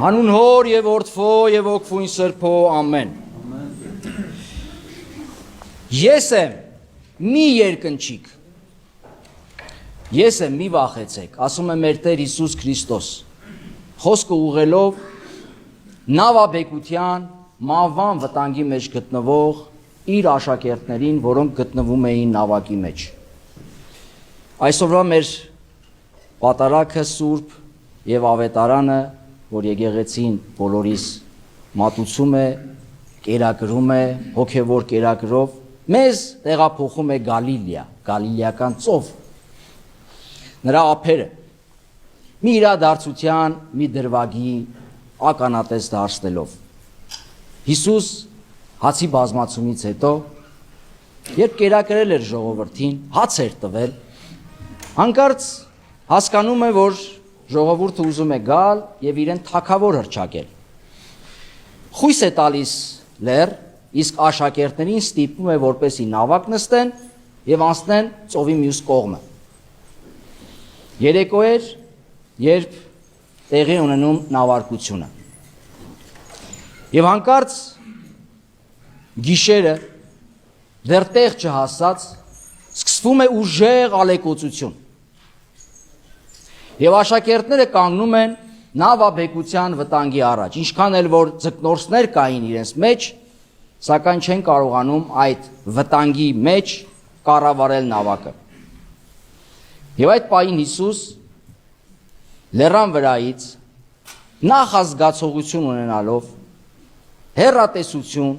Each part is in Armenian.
Հանուն Հոր եւ Որդվո եւ Օգվույն Սրբո ամեն։ Ես եմ, մի երկնչիկ։ Ես եմ, մի վախեցեք, ասում է մեր Տեր Հիսուս Քրիստոս։ Խոսքը ուղղելով նավաբեկության մահվան վտանգի մեջ գտնվող իր աշակերտներին, որոնք գտնվում էին նավակի մեջ։ Այսօրվա մեր պատարագը սուրբ եւ ավետարանը, որ եկեղեցին բոլորիս մատուցում է, կերակրում է, հոգևոր կերակրով, մեզ տեղափոխում է Գալիլեա, Գալիլեական ծով։ Նրա ափերը մի իրադարձության, մի դրվագի ականատես դարձնելով։ Հիսուս հացի բազմացումից հետո, երբ կերակրել էր ժողովրդին, հաց էր տվել, հանկարծ հասկանում է, որ ժողովուրդը ուզում է գալ եւ իրեն թագավոր հռչակել։ Խույս է տալիս լեռ, իսկ աշակերտներին ստիպում է, որպեսի նավակ նստեն եւ անցնեն ծովի մյուս կողմը։ Երեկո էր, երբ տեղի ունենում նավարկությունը։ Եվ հանկարծ գիշերը դեռ տեղ չհասած սկսվում է ուժեղ ալեկոծություն։ Եվ աշակերտները կանգնում են նավաբեկության վտանգի առաջ, ինչքան էլ որ ձկնորսներ կային իրենց մեջ, սակայն չեն կարողանում այդ վտանգի մեջ կառավարել նավակը։ Եվ այդ պահին Հիսուս լեռան վրայից նախազգացողություն ունենալով հեռատեսություն,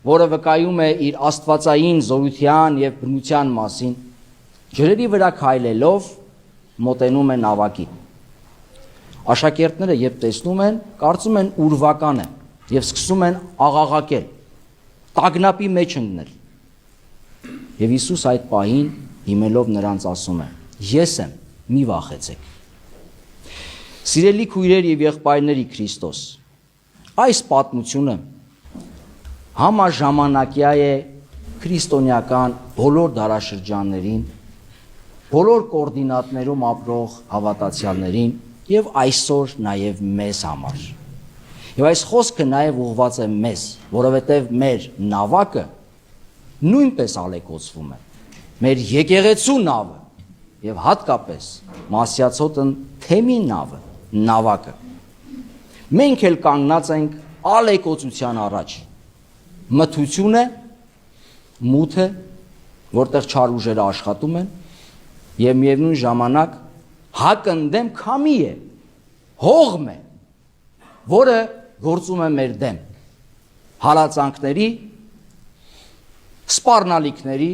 որը վկայում է իր աստվածային զորության եւ բնության մասին, ջրերի վրա քայլելով մոտենում է նավակին։ Աշակերտները երբ տեսնում են, կարծում են ուրվական է եւ սկսում են աղաղակել, տագնապի մեջ ընկնել։ Եվ Հիսուս այդ պահին հիմելով նրանց ասում է. Ես եմ, մի վախեցեք։ Սիրելի քույրեր եւ եղբայրների Քրիստոս, այս պատմությունը համաժամանակյա է քրիստոնեական բոլոր դարաշրջաններին, բոլոր կոորդինատներում ապրող հավատացյալներին եւ այսօր նաեւ մեզ համար։ Եվ այս խոսքը նաեւ ուղղված է մեզ, որովհետեւ մեր նավակը նույնպես ալեկոծվում է։ Մեր եկեղեցու նավը եւ հատկապես Մասյացոտն թեմի նավը, նավակը։ Մենք էլ կանգնած ենք ալեկոծության առաջ։ Մթություն է, մութ է, որտեղ չար ուժերը աշխատում են, եւ միևնույն ժամանակ հակընդդեմ քամի է, հողմ է, որը գործում է մեր դեմ, հալածանքների, սպառնալիքների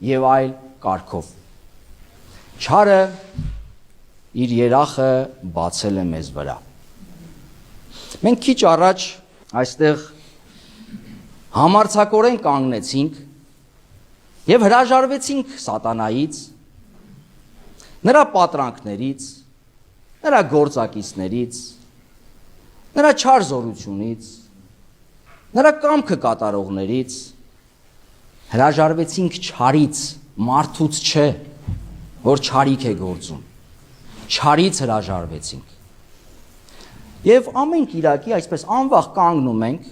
եւ այլ կարգով։ Չարը իր երախը բացել է մեզ վրա։ Մենք քիչ առաջ այստեղ համարձակորեն կանգնեցինք եւ հրաժարվեցինք սատանայից, նրա պատրանքներից, նրա գործակիցներից, նրա չար զորությունից, նրա կամքը կատարողներից, հրաժարվեցինք չարից, մարդուց չէ, որ չարիք է գործում, չարից հրաժարվեցինք։ Եվ ամեն կիրակի այսպես անվախ կանգնում ենք,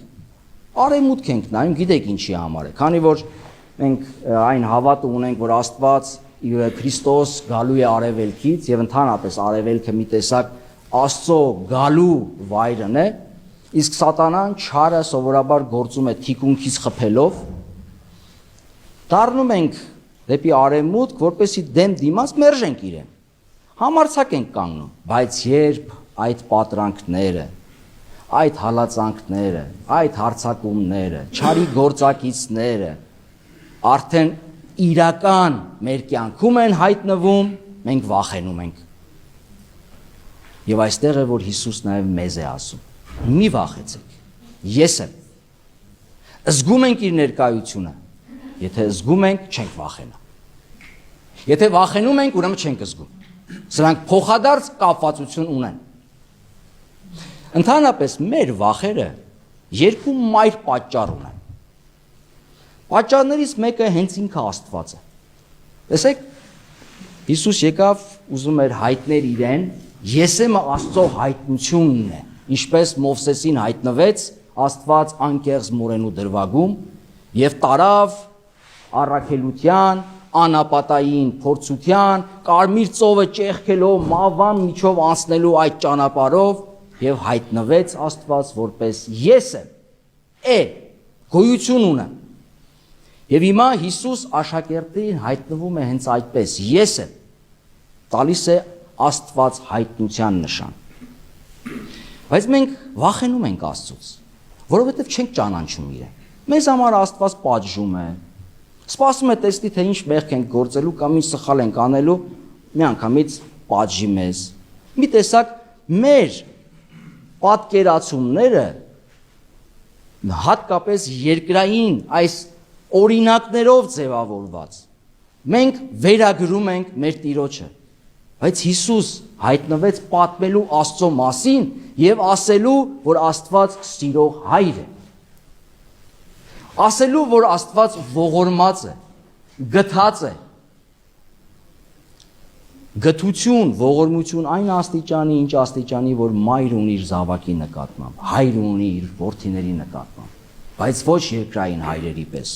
արևմուտք ենք նայում, գիտեք ինչի համար է, քանի որ մենք այն հավատը ունենք, որ Աստված Քրիստոս գալու է արևելքից եւ ընդհանրապես արևելքը մի տեսակ Աստծո գալու վայրն է, իսկ սատանան չարը սովորաբար գործում է թիկունքից խփելով, դառնում ենք դեպի արևմուտք, որպեսզի դեմ դիմաց մերժենք իրեն։ Համարձակ ենք կանգնում, բայց երբ այդ պատրանքները, այդ հալածանքները, այդ հարձակումները, չարի գործակիցները արդեն իրական մեր կյանքում են հայտնվում, մենք վախենում ենք։ Եվ այստեղ է, որ Հիսուս նաև մեզ է ասում. մի վախեցեք, ես եմ։ Զգում ենք իր ներկայությունը, եթե զգում ենք, չենք վախենա։ Եթե վախենում ենք, ուրեմն չենք զգում։ Սրանք փոխադարձ կապվածություն ունեն։ Ընդհանրապես մեր վախերը երկու մայր պատճառ ունեն։ Պատճառներից մեկը հենց ինքը Աստված է։ Տեսեք, Հիսուս եկավ, ուզում էր հայտնել իրեն, ես եմ Աստծո հայտնությունն է։ ինչպես Մովսեսին հայտնվեց Աստված անկեղծ մորենու դրվագում եւ տարավ առաքելության, անապատային փորձության, կարմիր ծովը ճեղքելով մավան միջով անցնելու այդ ճանապարհով եւ հայտնվեց Աստված որպես ես եմ, գոյություն ունեմ։ Եվ հիմա Հիսուս աշակերտին հայտնվում է հենց այդպես, ես եմ, տալիս է Աստված հայտնության նշան։ Բայց մենք վախենում ենք Աստծուց, որովհետև չենք ճանաչում իրեն։ Մեզ համար Աստված պատժում է, սպասում է տեսնի, թե ինչ մեղք ենք գործելու կամ ինչ սխալ ենք անելու, միանգամից պատժի մեզ։ Մի տեսակ մեր պատկերացումները հատկապես երկրային այս օրինակներով ձևավորված, մենք վերագրում ենք մեր Տիրոջը, բայց Հիսուս հայտնվեց պատմելու Աստծո մասին եւ ասելու, որ Աստված սիրող հայր է, ասելու, որ Աստված ողորմած է, գթած է, գթություն, ողորմություն այն աստիճանի, ինչ աստիճանի, որ մայր ունի իր զավակի նկատմամբ, հայր ունի իր որդիների նկատմամբ, բայց ոչ երկրային հայրերի պես,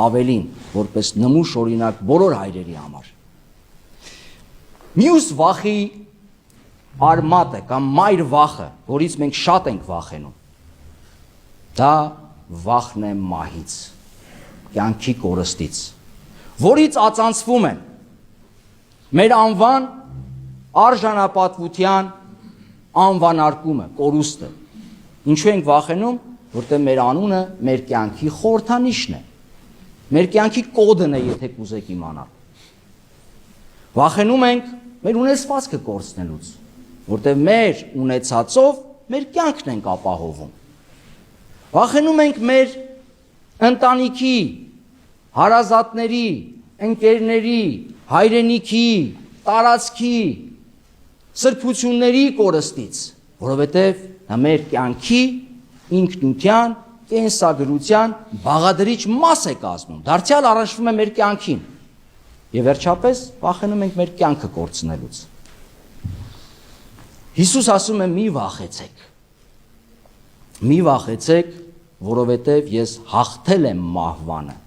ավելին, որպես նմուշ օրինակ բոլոր հայրերի համար։ Մյուս վախի արմատը կամ մայր վախը, որից մենք շատ ենք վախենում, դա վախն է մահից, կյանքի կորստից, որից ածանցվում են մեր անվան արժանապատվության անվանարկումը, կորուստը։ Ինչու ենք վախենում, որտեղ մեր անունը մեր կյանքի խորհրդանիշն է, մեր կյանքի կոդն է, եթե կուզեք իմանալ։ Վախենում ենք մեր ունեցվածքը կորցնելուց, որտեղ մեր ունեցածով մեր կյանքն ենք ապահովում։ Վախենում ենք մեր ընտանիքի, հարազատների, ընկերների, հայրենիքի, տարածքի, սրբությունների կորստից, որովհետև նա մեր կյանքի ինքնության, կենսագրության բաղադրիչ մաս է կազմում, դարձյալ առնչվում է մեր կյանքին եւ վերջապես վախենում ենք մեր կյանքը կորցնելուց։ Հիսուս ասում է՝ մի վախեցեք, որովհետև ես հաղթել եմ մահվանը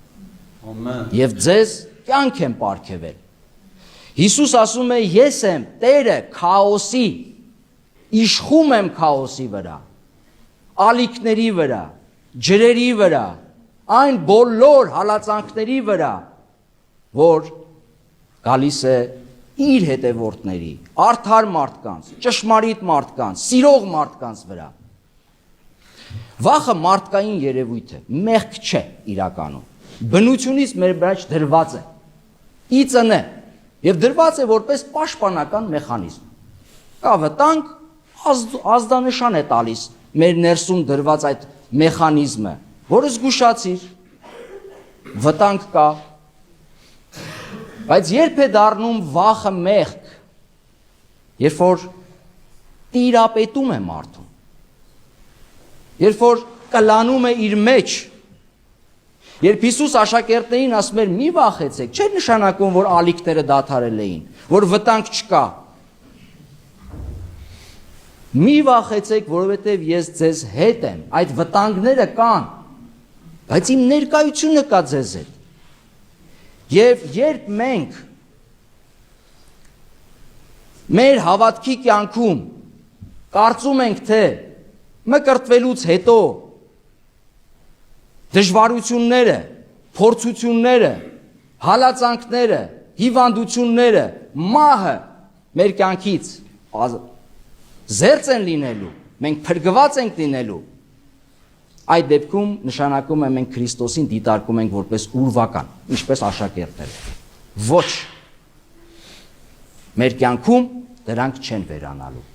եւ ձեզ կյանք եմ պարգևել։ Հիսուս ասում է՝ ես եմ Տերը քաոսի, իշխում եմ քաոսի վրա, ալիքների վրա, ջրերի վրա, այն բոլոր հալածանքների վրա, որ գալիս է իր հետևորդների, արդար մարդկանց, ճշմարիտ մարդկանց, սիրող մարդկանց վրա։ Վախը մարդկային երևույթ է, մեղք չէ իրականում, բնությունից մեր մեջ դրված է, իծն է, եւ դրված է որպես պաշտպանական մեխանիզմ։ Կա վտանգ, ազդանշան է տալիս մեր ներսում դրված այդ մեխանիզմը, որը զգուշացիր, վտանգ կա, բայց երբ է դառնում վախը մեղք, երբ որ տիրապետում է մարդուն, երբ որ կլանում է իր մեջ, երբ Հիսուս աշակերտներին ասում էր՝ մի վախեցեք, չէր նշանակում, որ ալիքները դադարել էին, որ վտանգ չկա։ Մի վախեցեք, որովհետև ես ձեզ հետ եմ, այդ վտանգները կան, բայց իմ ներկայությունը կա ձեզ հետ։ Եվ երբ մենք մեր հավատքի կյանքում կարծում ենք, թե մկրտվելուց հետո դժվարությունները, փորձությունները, հալածանքները, հիվանդությունները, մահը մեր կյանքից զերծ են լինելու, մենք փրկված ենք լինելու, այդ դեպքում նշանակում է մենք Քրիստոսին դիտարկում ենք որպես ուրվական, ինչպես աշակերտները։ Ոչ, մեր կյանքում դրանք չեն վերանալու։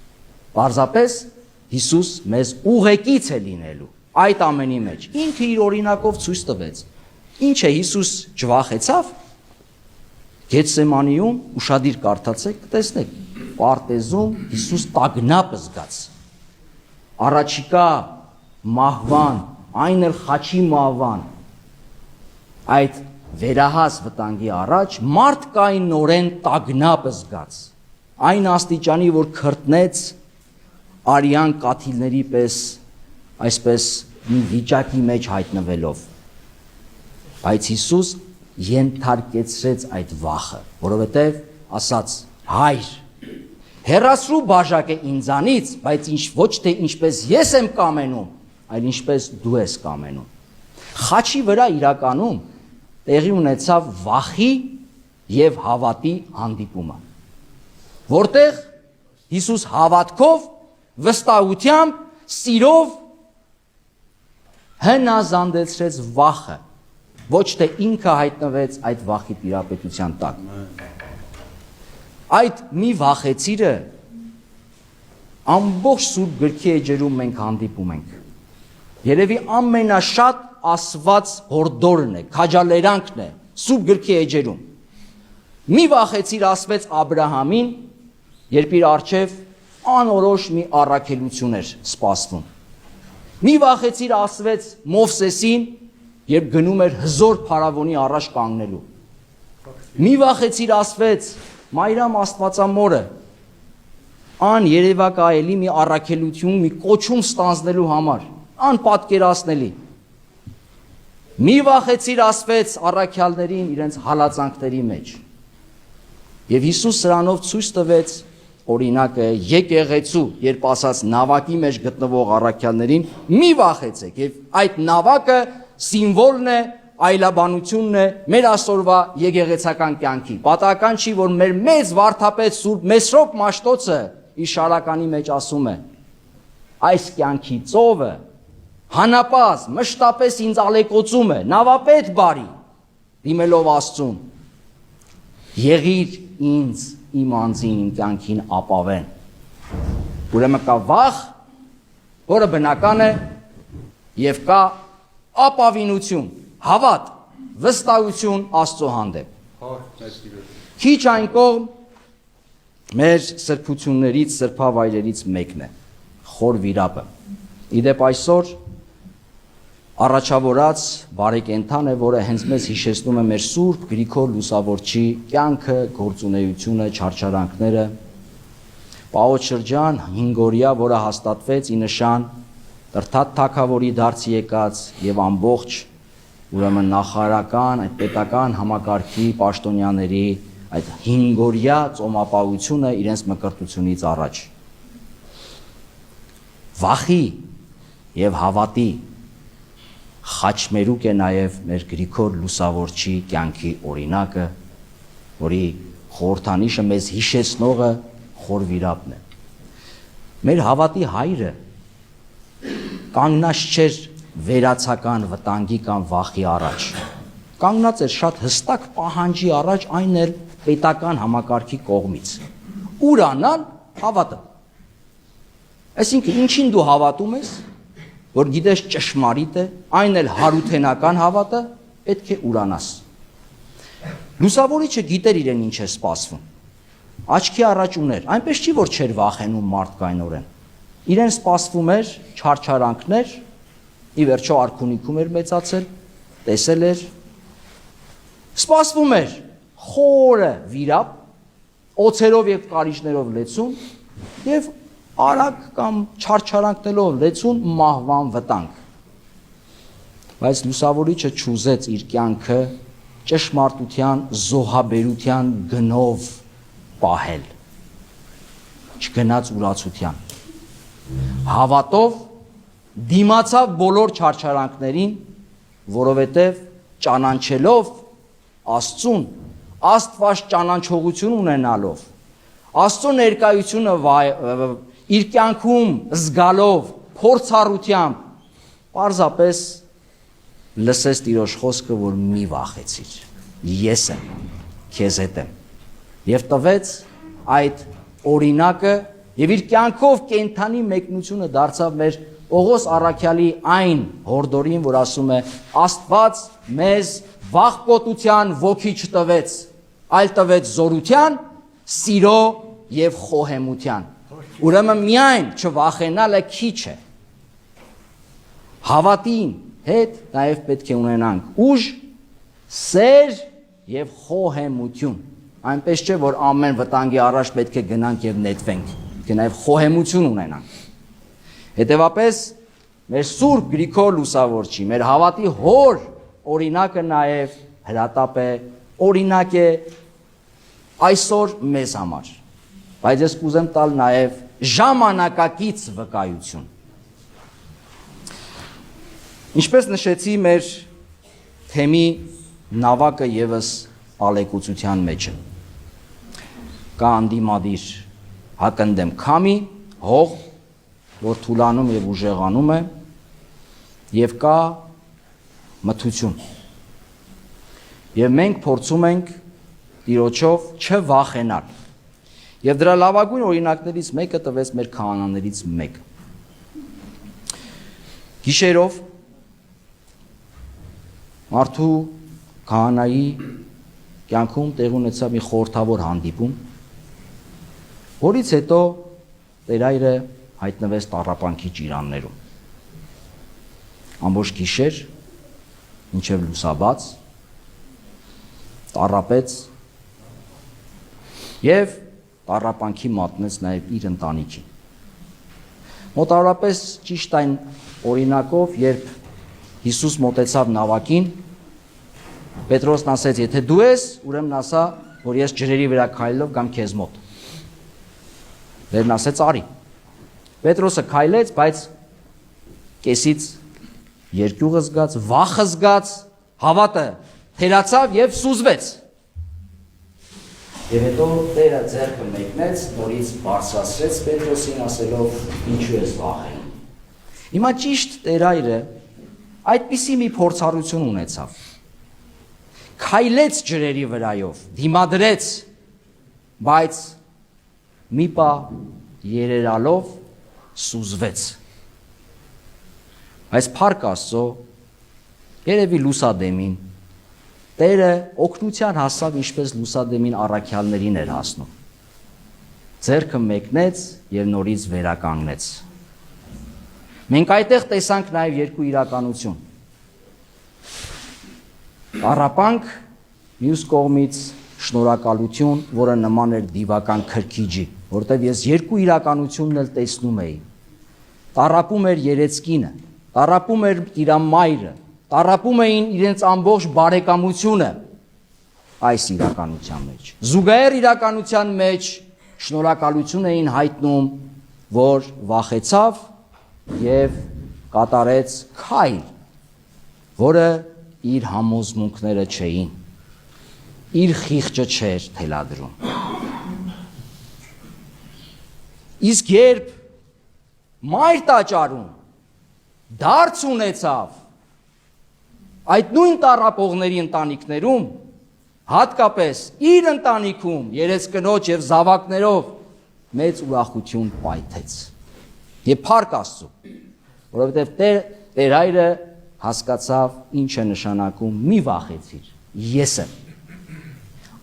Պարզապես Հիսուս մեզ ուղեկից է լինելու այդ ամենի մեջ, ինքը իր օրինակով ցույց տվեց։ Ինչ է Հիսուս չվախեցավ։ Գեթսեմանիում ուշադիր կարդացեք, կտեսնեք, պարտեզում Հիսուս տագնապը զգաց։ Առաջիկա մահվան, այն էլ խաչի մահվան, այդ վերահաս վտանգի առաջ մարդկայնորեն տագնապը զգաց։ Այն աստիճանի, որ քրտնեց, արյան կաթիլների պես այսպես մի վիճակի մեջ հայտնվելով, բայց Հիսուս ենթարկեցրեց այդ վախը, որովհետև ասաց. հայր, հեռացրու բաժակը ինձանից, բայց ոչ թե ինչպես ես եմ կամենում, այլ ինչպես դու ես կամենում։ Խաչի վրա իրականում տեղի ունեցավ վախի եւ հավատի հանդիպումը, որտեղ Հիսուս հավատքով, վստահությամբ, սիրով հնազանդեցրեց վախը, ոչ թե ինքը հայտնվեց այդ վախի տիրապետության տակ։ Այդ մի վախեցիրը ամբողջ Սուրբ գրքի էջերում մենք հանդիպում ենք։ Երևի ամենաշատ ասված հորդորն է, քաջալերանքն է Սուրբ գրքի էջերում։ Մի վախեցիր ասվեց Աբրահամին, երբ իր առջև անորոշ մի առաքելություն էր սպասվում։ Մի վախեցիր ասվեց Մովսեսին, երբ գնում էր հզոր փարավոնի առաջ կանգնելու։ Մի վախեցիր ասվեց Մայրամ Աստվածամորը, երևակայելի մի առաքելություն, մի կոչում ստանձնելու համար, անպատկերացնելի։ Մի վախեցիր ասվեց առաքյալներին իրենց հալածանքների մեջ։ Եվ Հիսուս սրանով ցույց տվեց օրինակը եկեղեցու, երբ ասաց նավակի մեջ գտնվող առաքյալներին մի վախեցեք, եւ այդ նավակը սիմվոլն է, այլաբանությունն է մեր այսօրվա եկեղեցական կյանքի։ Պատահական չի, որ մեր մեծ վարդապետ Սուրբ Մեսրոպ Մաշտոցը իր շարականի մեջ ասում է. այս կյանքի ծովը հանապազ, մշտապես ինձ ալեկոծում է, նավապետ բարի, դիմելով Աստծուն, եղիր ինձ իմ անձին, իմ կյանքին ապավեն։ Ուրեմն կա վախ, որը բնական է, եւ կա ապավինություն, հավատ, վստահություն Աստծո հանդեպ։ Քիչ այն կողմ մեր սրբություններից, սրբավայրերից մեկն է, խոր վիրապը։ Իդեպ այսօր առաջավորած բարեկենդան է, որը հենց մեզ հիշեցնում է մեր Սուրբ Գրիգոր Լուսավորչի կյանքը, գործունեությունը, չարչարանքները։ Պաղոց շրջան 5-օրյա, որը հաստատվեց ի նշան Տրթատ թագավորի դարձի եկած եւ ամբողջ ուրեմն նախարարական, այդ պետական համակարգի պաշտոնյաների այդ 5-օրյա ծոմապահությունը իրենց մկրտությունից առաջ։ Վախի եւ հավատի խաչմերուկ է նաև մեր Գրիգոր Լուսավորչի կյանքի օրինակը, որի խորհրդանիշը մեզ հիշեցնողը խոր վիրապն է։ Մեր հավատի հայրը կանգնած չէր վերացական վտանգի կամ վախի առաջ, կանգնած էր շատ հստակ պահանջի առաջ, այն էլ պետական համակարգի կողմից։ Ուրանալ հավատը։ Այսինքն ինչին դու հավատում ես, որ գիտես ճշմարիտ է, այն էլ հարութենական հավատը, պետք է ուրանաս։ Լուսավորիչը գիտեր իրեն ինչ է սպասվում, աչքի առաջ ուներ, այնպես չի, որ չէր վախենում մարդկայնորեն, իրեն սպասվում էր չարչարանքներ, ի վերջո արքունիքում էր մեծացել, տեսել էր, սպասվում էր խորը վիրապ, օձերով եւ կարիճներով լեցուն եւ արագ կամ չարչարանքներով լեցուն մահվան վտանգ։ Բայց լուսավորիչը չուզեց իր կյանքը ճշմարտության, զոհաբերության գնով պահել, չգնաց ուրացության։ Հավատով դիմացավ բոլոր չարչարանքներին, որովհետև ճանաչելով Աստծուն, Աստված ճանաչողություն ունենալով, Աստծո ներկայությունը իր կյանքում զգալով, փորձառությամբ, պարզապես լսեց Տիրոջ խոսքը, որ մի վախեցիր, ես եմ, քեզ հետ եմ, եւ տվեց այդ օրինակը եւ իր կյանքով կենթանի մեկնությունը դարձավ մեր Պողոս առաքյալի այն հորդորին, որ ասում է Աստված մեզ վախկոտության ոգի չտվեց, այլ տվեց զորության, սիրո եւ խոհեմության։ Ուրեմն միայն չվախենալը քիչ է։ Հավատին հետ նաև պետք է ունենանք ուժ, սեր եւ խոհեմություն։ Այնպես չէ, որ ամեն վտանգի առաջ պետք է գնանք եւ նետվենք, պետք է նաև խոհեմություն ունենանք։ Հետևապես մեր Սուրբ Գրիգոր Լուսավորչի, մեր հավատի հոր օրինակը նաև հրատապ է, օրինակ է այսօր մեզ համար։ Բայց ես կուզեմ տալ նաև ժամանակակից վկայություն։ Ինչպես նշեցի, մեր թեմի նավակը ևս ալեկուցության մեջ է։ Կա անդիմադիր հակընդեմ քամի, հող, որ թուլանում եւ ուժեղանում է, եւ կա մթություն։ Եվ մենք փորձում ենք Տիրոջով չվախենալ։ Եվ դրա լավագույն օրինակներից մեկը տվեց մեր քահանաներից մեկը։ Գիշերով մարդու քահանայի կյանքում տեղ ունեցավ մի խորհրդավոր հանդիպում, որից հետո Տեր Հայրը հայտնվեց տառապանքի ճիրաններում։ Ամբողջ գիշեր, մինչև լուսաբաց, տառապեց եւ տառապանքի մատնեց նաեւ իր ընտանիքին։ Մոտավորապես ճիշտ այն օրինակով, երբ Հիսուս մոտեցավ նավակին, Պետրոսն ասեց, եթե դու ես, ուրեմն ասա, որ ես ջրերի վրա քայլելով գամ քեզ մոտ։ Տերն ասեց, արի։ Պետրոսը քայլեց, բայց կեսից երկյուղը զգաց, վախը զգաց, հավատը թերացավ եւ սուզվեց։ Եվ հետո Տերը ձեռքը մեկնեց, նորից բարձրացրեց Պետրոսին, ասելով, ինչու ես վախենում։ Հիմա ճիշտ Տեր Հայրը այդպիսի մի փորձառություն ունեցավ։ Քայլեց ջրերի վրայով, դիմադրեց, բայց մի պա երերալով սուզվեց։ Այս փառք Աստծո, երևի լուսադեմին, Տերը օգնության հասավ, ինչպես լուսադեմին առաքյալներին էր հասնում։ Ձեռքը մեկնեց եւ նորից վերականգնեց։ Մենք այդտեղ տեսանք նաեւ երկու իրականություն։ Տառապանք, մյուս կողմից շնորհակալություն, որը նման էր դիվական քրքիջի, որտեղ ես երկու իրականությունն էլ տեսնում էի։ Տառապում էր երեցկինը, տառապում էր իր մայրը, տառապում էին իրենց ամբողջ բարեկամությունը այս իրականության մեջ։ Զուգահեռ իրականության մեջ շնորհակալություն էին հայտնում, որ վախեցավ եւ կատարեց քայլ, որը իր համոզմունքները չէին, իր խիղճը չէր թելադրում։ Իսկ երբ մայր տաճարում դարձ ունեցավ, այդ նույն տառապողների ընտանիքներում, հատկապես իր ընտանիքում երեցկնոջ եւ զավակներով մեծ ուրախություն պայթեց։ Եվ փառք Աստծո, որովհետեւ Տեր Հայրը հասկացավ ինչ է նշանակում մի վախեցիր, ես եմ։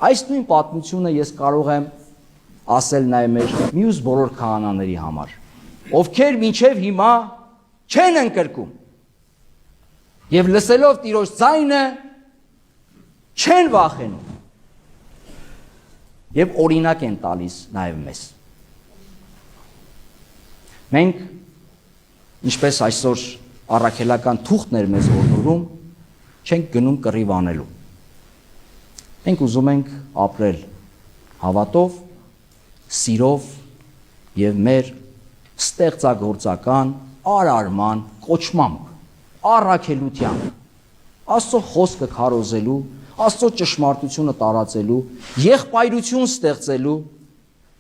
Այս նույն պատմությունը ես կարող եմ ասել նաև մեր մյուս բոլոր քահանաների համար, ովքեր մինչև հիմա չեն ընկրկում եւ լսելով Տիրոջ ձայնը չեն վախենում եւ օրինակ են տալիս նաև մեզ։ Մենք, ինչպես այսօր առաքելական թուղթն էր մեզ օրնորում, չենք գնում կռիվ անելու։ Մենք ուզում ենք ապրել հավատով, սիրով եւ մեր ստեղծագործական արարման կոչմամբ, առաքելությամբ, Աստծո խոսքը քարոզելու, Աստծո ճշմարտությունը տարածելու, եղբայրություն ստեղծելու,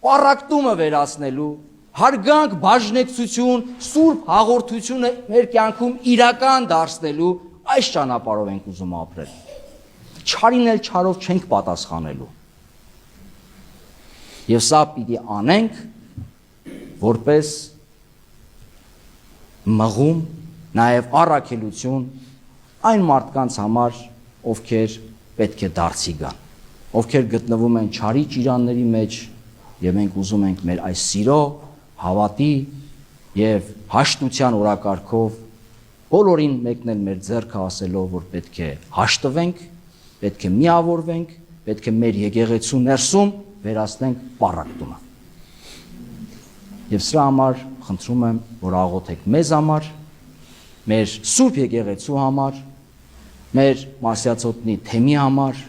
պառակտումը վերացնելու, հարգանք, բաժնեկցություն, սուրբ հաղորդությունը մեր կյանքում իրական դարձնելու այս ճանապարհով ենք ուզում ապրել։ Չարին էլ չարով չենք պատասխանելու։ Եվ սա պիտի անենք, որպես մղում, նաև առաքելություն այն մարդկանց համար, ովքեր պետք է դարձի գան, ովքեր գտնվում են չարի ճիրանների մեջ, եւ մենք ուզում ենք մեր այս սիրո, հավատի եւ հաշտության օրակարգով բոլորին մեկնել մեր ձեռքը ասելով, որ պետք է հաշտվենք, պետք է միավորվենք, պետք է մեր եկեղեցու ներսում վերացնենք պառակտումը։ Եվ սրա համար խնդրում եմ, որ աղոթեք մեզ համար, մեր Սուրբ եկեղեցու համար, մեր Մասյացոտնի թեմի համար,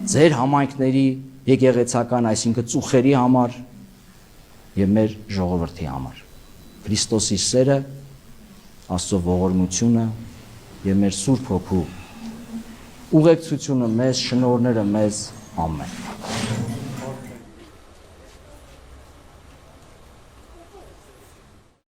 ձեր համայնքների եկեղեցական, այսինքն ծուխերի համար եւ մեր ժողովրդի համար։ Քրիստոսի սերը, Աստծո ողորմությունը եւ մեր Սուրբ Հոգու ուղեկցությունը մեզ, շնորհները մեզ, ամեն։